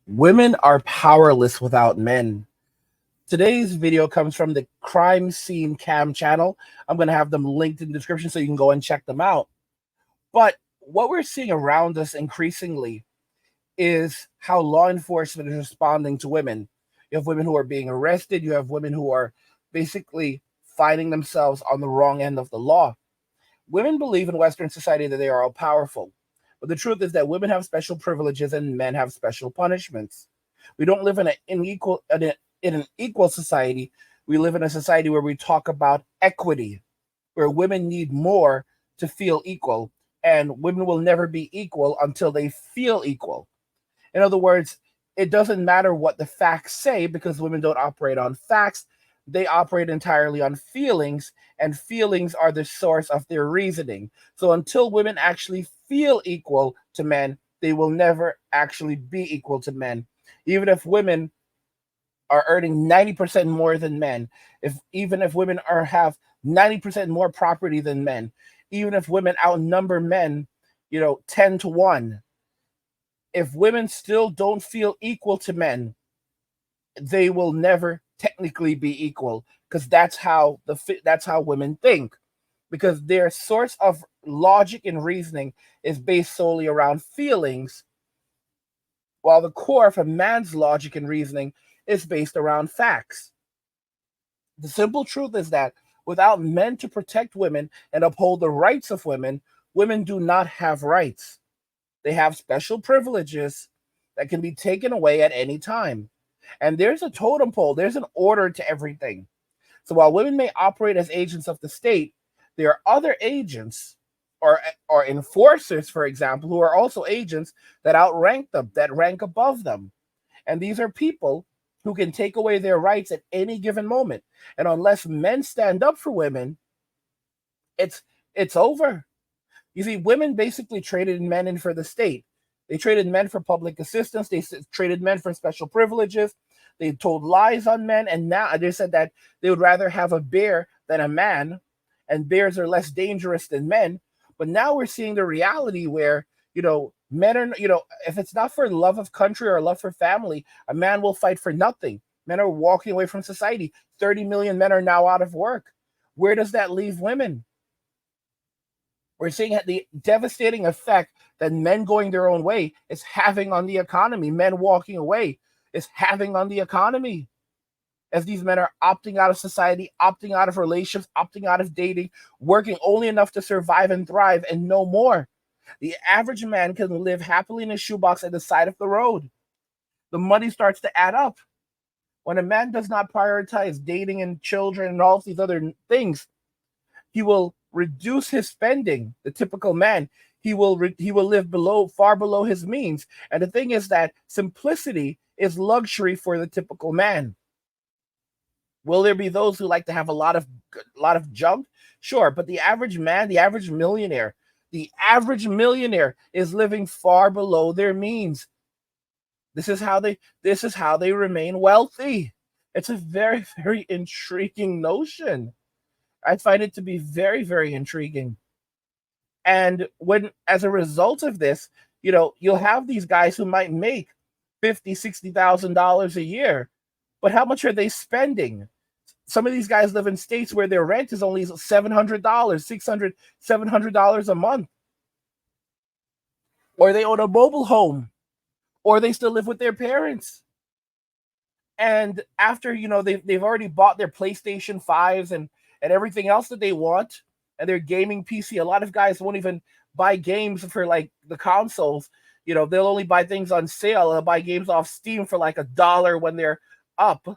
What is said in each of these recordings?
Women are powerless without men. Today's video comes from the Crime Scene Cam channel. I'm going to have them linked in the description so you can go and check them out. But what we're seeing around us increasingly is how law enforcement is responding to women. You have women who are being arrested. You have women who are basically finding themselves on the wrong end of the law. Women believe in Western society that they are all powerful. But the truth is that women have special privileges and men have special punishments. We don't live in an equal society. We live in a society where we talk about equity, where women need more to feel equal, and women will never be equal until they feel equal. In other words, it doesn't matter what the facts say because women don't operate on facts. They operate entirely on feelings, and feelings are the source of their reasoning. So until women actually feel equal to men, they will never actually be equal to men. Even if women are earning 90% more than men, even if women have 90% more property than men, even if women outnumber men, 10 to 1, if women still don't feel equal to men, they will never technically be equal because that's how women think, because their source of logic and reasoning is based solely around feelings, while the core of a man's logic and reasoning is based around facts. The simple truth is that without men to protect women and uphold the rights of women, women do not have rights. They have special privileges that can be taken away at any time. And there's a totem pole, there's an order to everything. So while women may operate as agents of the state, there are other agents or enforcers, for example, who are also agents that outrank them, that rank above them. And these are people who can take away their rights at any given moment. And unless men stand up for women, it's over. You see, women basically traded men in for the state. They traded men for public assistance. They traded men for special privileges. They told lies on men. And now they said that they would rather have a bear than a man. And bears are less dangerous than men. But now we're seeing the reality where, men are, if it's not for love of country or love for family, a man will fight for nothing. Men are walking away from society. 30 million men are now out of work. Where does that leave women? We're seeing the devastating effect that men going their own way is having on the economy. Men walking away is having on the economy, as these men are opting out of society, opting out of relationships, opting out of dating, working only enough to survive and thrive and no more. The average man can live happily in a shoebox at the side of the road. The money starts to add up. When a man does not prioritize dating and children and all of these other things, he will reduce his spending. The typical man, he will live far below his means. And the thing is that simplicity is luxury for the typical man. Will there be those who like to have a lot of junk? Sure, but the average man, the average millionaire is living far below their means. This is how they remain wealthy. It's a very, very intriguing notion. I find it to be very, very intriguing. And as a result of this, you'll have these guys who might make $50,000-$60,000 a year, but how much are they spending? Some of these guys live in states where their rent is only $700, $600, $700 a month, or they own a mobile home, or they still live with their parents. And after they've already bought their PlayStation 5s and everything else that they want, and their gaming PC. A lot of guys won't even buy games for like the consoles. They'll only buy things on sale. They'll buy games off Steam for like $1 when they're up,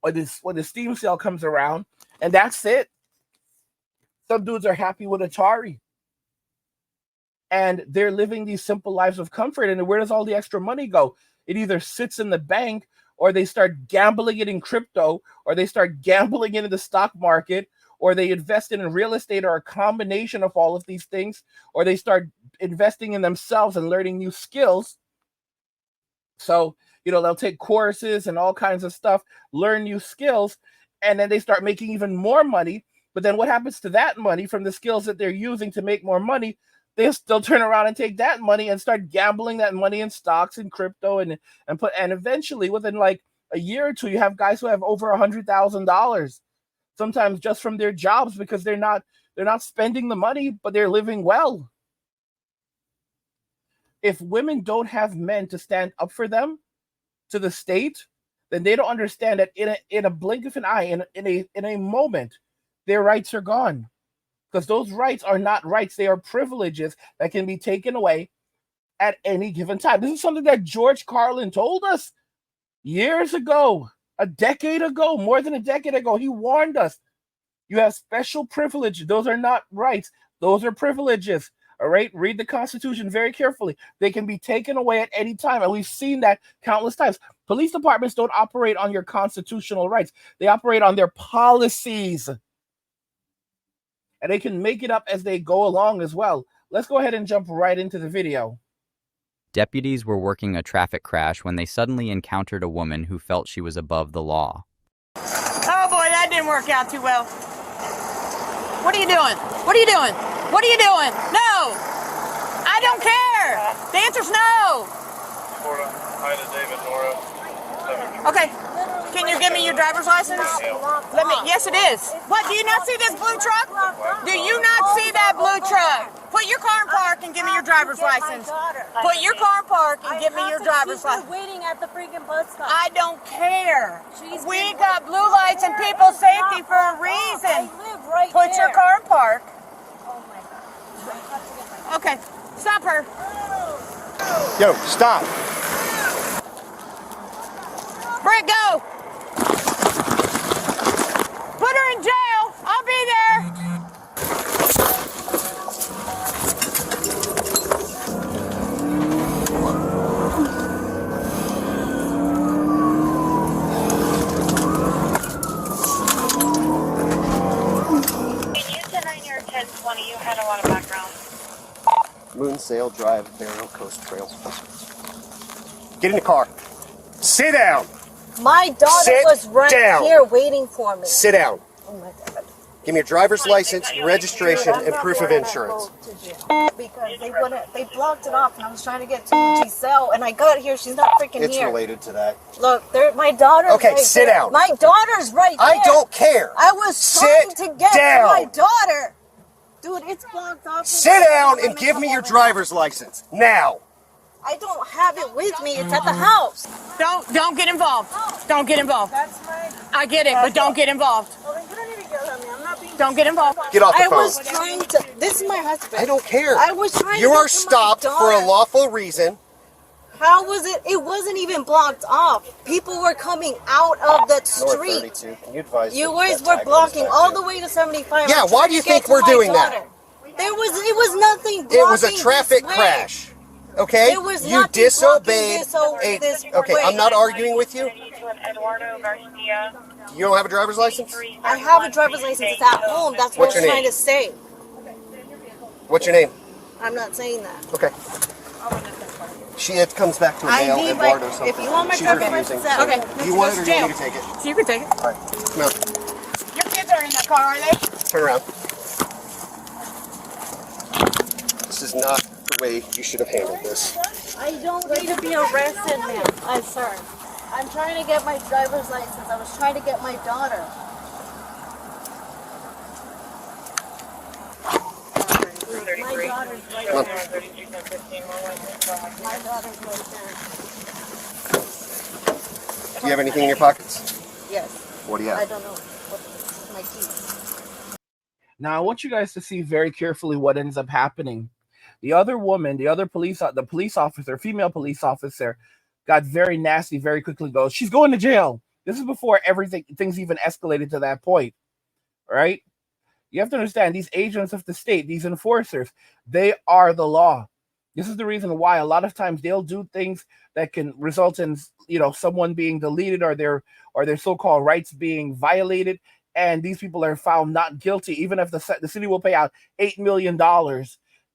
when the Steam sale comes around, and that's it. Some dudes are happy with Atari, and they're living these simple lives of comfort. And where does all the extra money go? It either sits in the bank, or they start gambling it in crypto, or they start gambling it in the stock market, or they invest in real estate, or a combination of all of these things, or they start investing in themselves and learning new skills. So, they'll take courses and all kinds of stuff, learn new skills, and then they start making even more money. But then what happens to that money from the skills that they're using to make more money? They'll still turn around and take that money and start gambling that money in stocks and crypto, and eventually within like a year or two, you have guys who have over $100,000, sometimes just from their jobs, because they're not spending the money, but they're living well. If women don't have men to stand up for them, to the state, then they don't understand that in a blink of an eye, in a moment, their rights are gone. Because those rights are not rights, they are privileges that can be taken away at any given time. This is something that George Carlin told us years ago, a decade ago, more than a decade ago. He warned us, you have special privileges. Those are not rights, those are privileges. All right, read the Constitution very carefully. They can be taken away at any time, and we've seen that countless times. Police departments don't operate on your constitutional rights. They operate on their policies. And they can make it up as they go along as well. Let's go ahead and jump right into the video. Deputies were working a traffic crash when they suddenly encountered a woman who felt she was above the law. Oh boy, that didn't work out too well. What are you doing? What are you doing? What are you doing? No! I don't care! The answer's no! Ida David, Nora. Okay. Can you give me your driver's license? Yes, it is. What, do you not see this blue truck? Do you not see that blue truck? Put your car in park and give me your driver's license. Put your car in park and give me your driver's license. Waiting at the freaking bus stop. I don't care. We got blue lights and people's safety for a reason. I live right Put your car in park. Oh my God. Okay, stop her. Yo, stop. Britt, go. Put her in jail. I'll be there. Can you send on your 1020? You had a lot of background. Moonsail Drive, Barrow Coast Trail. Get in the car. Sit down. My daughter Sit was right down. here waiting for me. Sit down. Oh my God. Give me your driver's license, registration, I'm and not proof of going to insurance. go to jail because they blocked it off, and I was trying to get to Giselle, and I got here. She's not freaking It's here. related to that. Look, my daughter's Okay, right sit there. down. My daughter's right there. I don't care. I was trying to get down. to my daughter. Dude, it's blocked off. Sit down and give me your driver's license now. I don't have it with me. It's at the house. Don't get involved. Don't get involved. That's my... I get it, but don't get involved. Well, then you don't need to yell at me. I'm not being... Don't get involved. Get off the I phone. was trying to... This is my husband. I don't care. I was trying You to are get to my stopped for a daughter. lawful reason. How was it? It wasn't even blocked off. People were coming out of that North street. 32. Can you advise You me guys that were tag blocking goes back all to? the way to 75. Yeah, I'm why trying do you to get think to we're my doing that? daughter. It was nothing blocking. It was a traffic this way. crash. Okay? It was You nothing disobeyed blocking this Okay, way. I'm not arguing with you. Eduardo Garcia. You don't have a driver's license? I have a driver's license. It's at home. That's what What's I'm your trying name? to say. What's your name? I'm not saying that. Okay. It comes back to a male, ID, Eduardo like, something. if you want my She's driver's refusing. license, Okay. Do you want it or do you Jail. want me to take it? So you can take it. All right, come out. Your kids are in the car, are they? Turn around. This is not the way you should have handled this. I don't need to be arrested, ma'am. I'm sorry. I'm trying to get my driver's license. I was trying to get my daughter. My daughter's right Come on. there. My daughter's right there. Do you have anything in your pockets? Yes. What do you I have? don't know. What, my keys. Now, I want you guys to see very carefully what ends up happening. The other woman, the police officer, female police officer, got very nasty very quickly. Goes, she's going to jail. This is before things even escalated to that point, right? You have to understand, these agents of the state, these enforcers, they are the law. This is the reason why a lot of times they'll do things that can result in, someone being deleted or their so-called rights being violated, and these people are found not guilty, even if the city will pay out $8 million,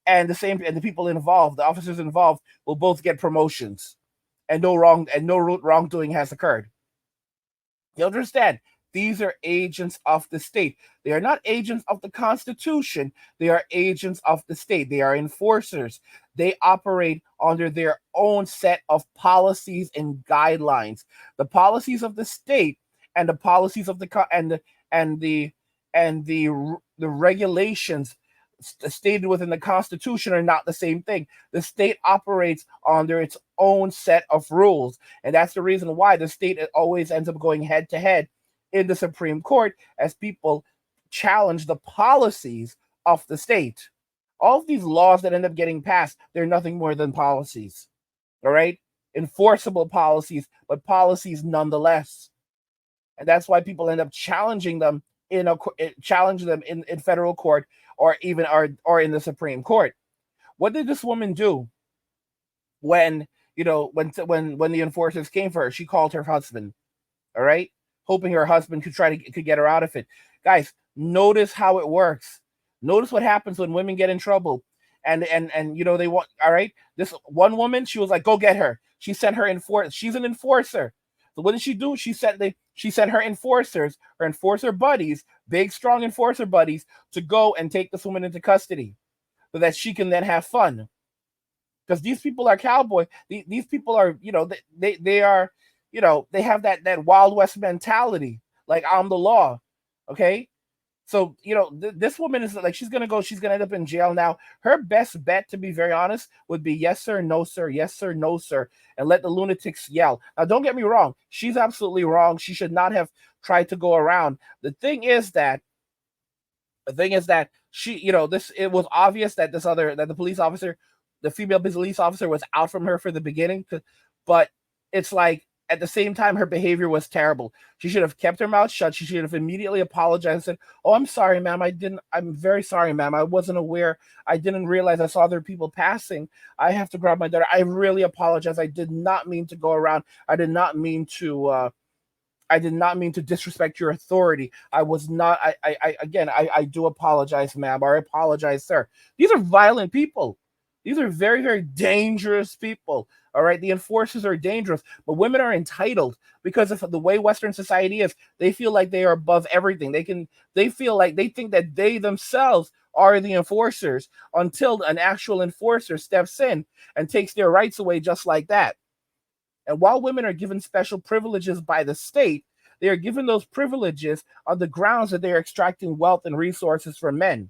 and the people involved, the officers involved, will both get promotions, and no wrongdoing has occurred. You understand? These are agents of the state. They are not agents of the Constitution. They are agents of the state. They are enforcers. They operate under their own set of policies and guidelines. The policies of the state and the policies of the and the regulations stated within the Constitution are not the same thing. The state operates under its own set of rules, and that's the reason why the state always ends up going head to head in the Supreme Court as people challenge the policies of the state. All of these laws that end up getting passed, they're nothing more than policies. All right? Enforceable policies, but policies nonetheless. And that's why people end up challenging them in federal court or even or in the Supreme Court. What did this woman do when the enforcers came for her? She called her husband. All right? Hoping her husband could get her out of it. Guys, notice how it works. Notice what happens when women get in trouble. And they want, all right? This one woman, she was like, go get her. She sent her she's an enforcer. So what did she do? She sent her enforcers, her enforcer buddies, big, strong enforcer buddies, to go and take this woman into custody so that she can then have fun. Because these people are cowboy. These people are, they are, they have that Wild West mentality, like I'm the law. Okay. So, this woman is like, she's going to end up in jail now. Her best bet, to be very honest, would be yes, sir, no, sir, yes, sir, no, sir, and let the lunatics yell. Now, don't get me wrong. She's absolutely wrong. She should not have tried to go around. The thing is that she, it was obvious that the police officer, the female police officer, was out from her for the beginning, but it's like, at the same time, her behavior was terrible. She should have kept her mouth shut. She should have immediately apologized and said, oh, I'm sorry, ma'am. I'm very sorry, ma'am. I wasn't aware. I didn't realize I saw other people passing. I have to grab my daughter. I really apologize. I did not mean to go around. I did not mean to disrespect your authority. I was not, I do apologize, ma'am, or I apologize, sir. These are violent people. These are very, very dangerous people. All right. The enforcers are dangerous, but women are entitled because of the way Western society is. They feel like they are above everything. They think that they themselves are the enforcers until an actual enforcer steps in and takes their rights away just like that. And while women are given special privileges by the state, they are given those privileges on the grounds that they are extracting wealth and resources from men.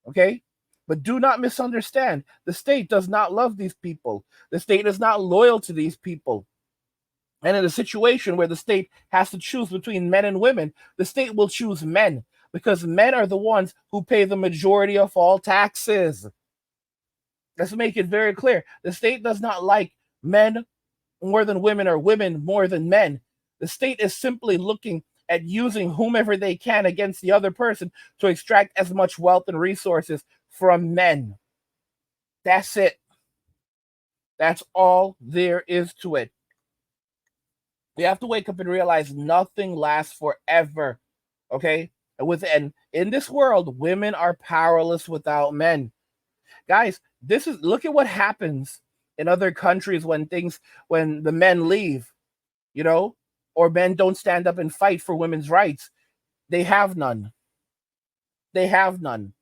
Okay? But do not misunderstand. The state does not love these people. The state is not loyal to these people. And in a situation where the state has to choose between men and women, the state will choose men because men are the ones who pay the majority of all taxes. Let's make it very clear. The state does not like men more than women or women more than men. The state is simply looking at using whomever they can against the other person to extract as much wealth and resources from men. That's it. That's all there is to it. We have to wake up and realize nothing lasts forever. Okay? And in this world, women are powerless without men. Guys, look at what happens in other countries when the men leave, or men don't stand up and fight for women's rights. They have none. They have none.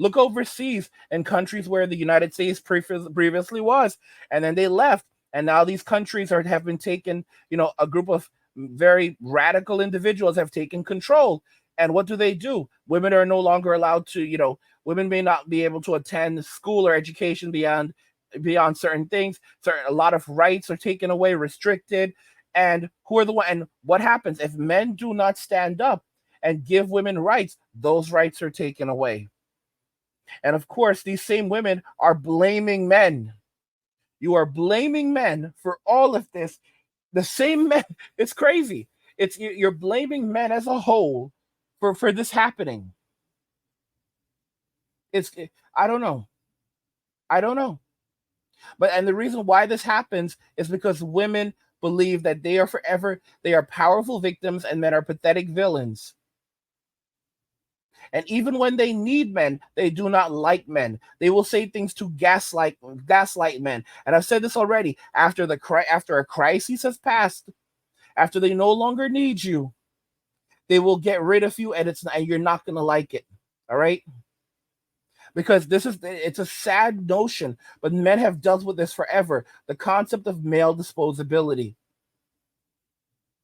Look overseas in countries where the United States previously was, and then they left. And now these countries have been taken, a group of very radical individuals have taken control. And what do? Women are no longer allowed to, women may not be able to attend school or education beyond certain things. A lot of rights are taken away, restricted. And what happens if men do not stand up and give women rights? Those rights are taken away. And of course, these same women are blaming men. You are blaming men for all of this. The same men. It's crazy. You're blaming men as a whole for this happening. I don't know. And the reason why this happens is because women believe that they are powerful victims and men are pathetic villains. And even when they need men, they do not like men. They will say things to gaslight men. And I've said this already. After a crisis has passed, after they no longer need you, They will get rid of you, and you're not going to like it. All right? Because it's a sad notion, but men have dealt with this forever. The concept of male disposability,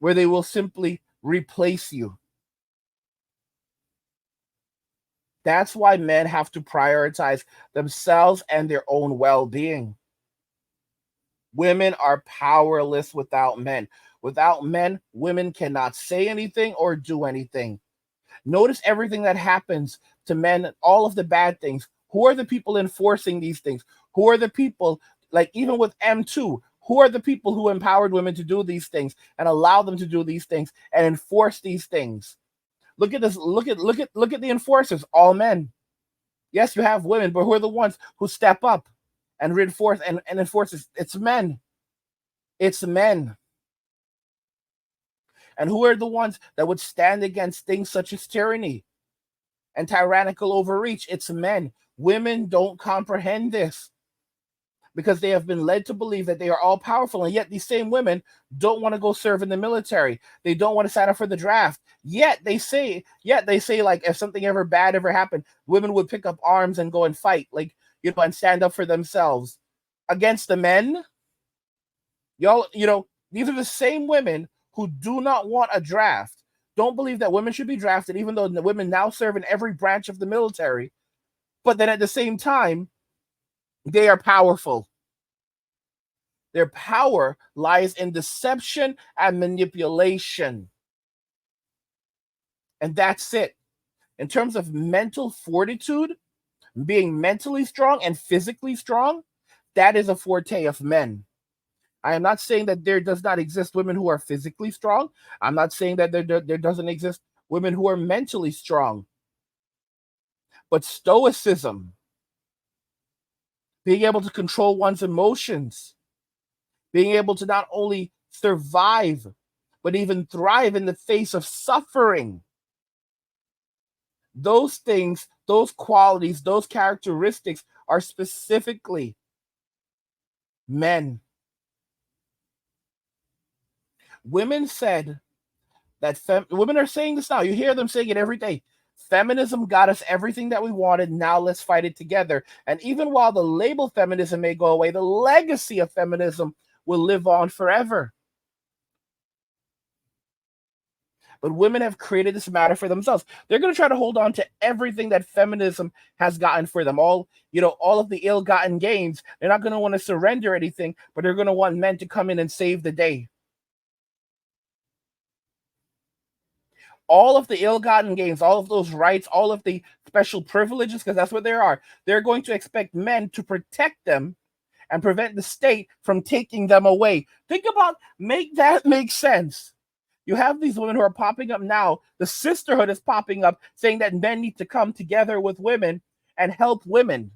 where they will simply replace you. That's why men have to prioritize themselves and their own well-being. Women are powerless without men. Without men, women cannot say anything or do anything. Notice everything that happens to men, all of the bad things. Who are the people enforcing these things? Who are the people, like even with M2, who are the people who empowered women to do these things and allow them to do these things and enforce these things? Look at this. Look at the enforcers, all men. Yes, you have women, but who are the ones who step up and reinforce and enforce this? It's men. It's men. And who are the ones that would stand against things such as tyranny and tyrannical overreach? It's men. Women don't comprehend this because they have been led to believe that they are all powerful. And yet these same women don't want to go serve in the military. They don't want to sign up for the draft. Yet they say like if something bad ever happened, women would pick up arms and go and fight, like, and stand up for themselves against the men. Y'all, these are the same women who do not want a draft, don't believe that women should be drafted, even though the women now serve in every branch of the military. But then at the same time, they are powerful. Their power lies in deception and manipulation. And that's it. In terms of mental fortitude, being mentally strong and physically strong, that is a forte of men. I am not saying that there does not exist women who are physically strong. I'm not saying that there doesn't exist women who are mentally strong. But stoicism, being able to control one's emotions, being able to not only survive, but even thrive in the face of suffering. Those things, those qualities, those characteristics are specifically men. Women said that women are saying this now. You hear them saying it every day. Feminism got us everything that we wanted. Now let's fight it together. And even while the label feminism may go away, the legacy of feminism will live on forever. But women have created this matter for themselves. They're going to try to hold on to everything that feminism has gotten for them. All of the ill-gotten gains. They're not going to want to surrender anything, but they're going to want men to come in and save the day. All of the ill-gotten gains, all of those rights, all of the special privileges, because that's what they are. They're going to expect men to protect them and prevent the state from taking them away. Make that make sense. You have these women who are popping up now. The sisterhood is popping up saying that men need to come together with women and help women.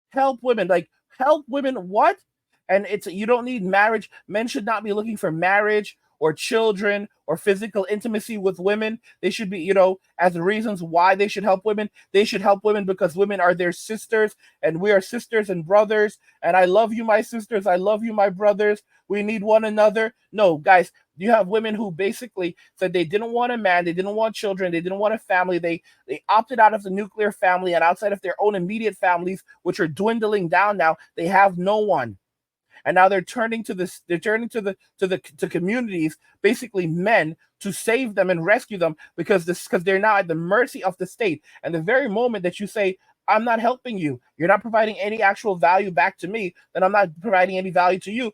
Help women. Like, help women what? And you don't need marriage. Men should not be looking for marriage or children or physical intimacy with women. They should be, as the reasons why they should help women. They should help women because women are their sisters, and we are sisters and brothers. And I love you, my sisters. I love you, my brothers. We need one another. No, guys, you have women who basically said they didn't want a man, they didn't want children, they didn't want a family. They opted out of the nuclear family, and outside of their own immediate families, which are dwindling down now, they have no one. And now they're turning to communities, basically men, to save them and rescue them because they're now at the mercy of the state. And the very moment that you say, I'm not helping you, you're not providing any actual value back to me, then I'm not providing any value to you.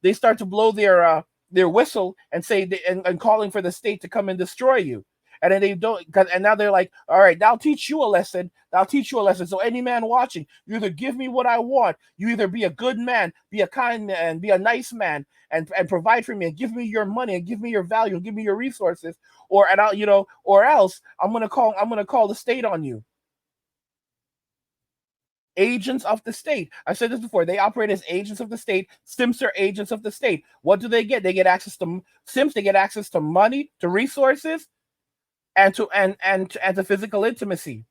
They start to blow their whistle and say and calling for the state to come and destroy you. And then they don't, and now they're like, all right, I'll teach you a lesson. I'll teach you a lesson. So any man watching, you either give me what I want, you either be a good man, be a kind man, be a nice man, and provide for me, and give me your money, and give me your value, and give me your resources, or else I'm gonna call the state on you. Agents of the state. I said this before. They operate as agents of the state. Simps are agents of the state. What do they get? They get access to simps. They get access to money, to resources, and to physical intimacy.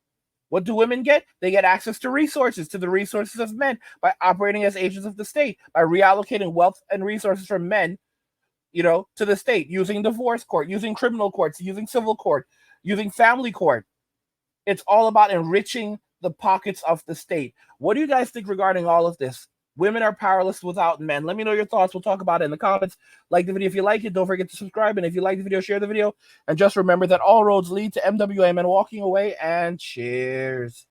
What do women get? They get access to resources, to the resources of men, by operating as agents of the state, by reallocating wealth and resources from men, to the state, using divorce court, using criminal courts, using civil court, using family court. It's all about enriching the pockets of the state. What do you guys think regarding all of this? Women are powerless without men. Let me know your thoughts. We'll talk about it in the comments. Like the video if you like it. Don't forget to subscribe. And if you like the video, share the video. And just remember that all roads lead to MWM and walking away. And cheers.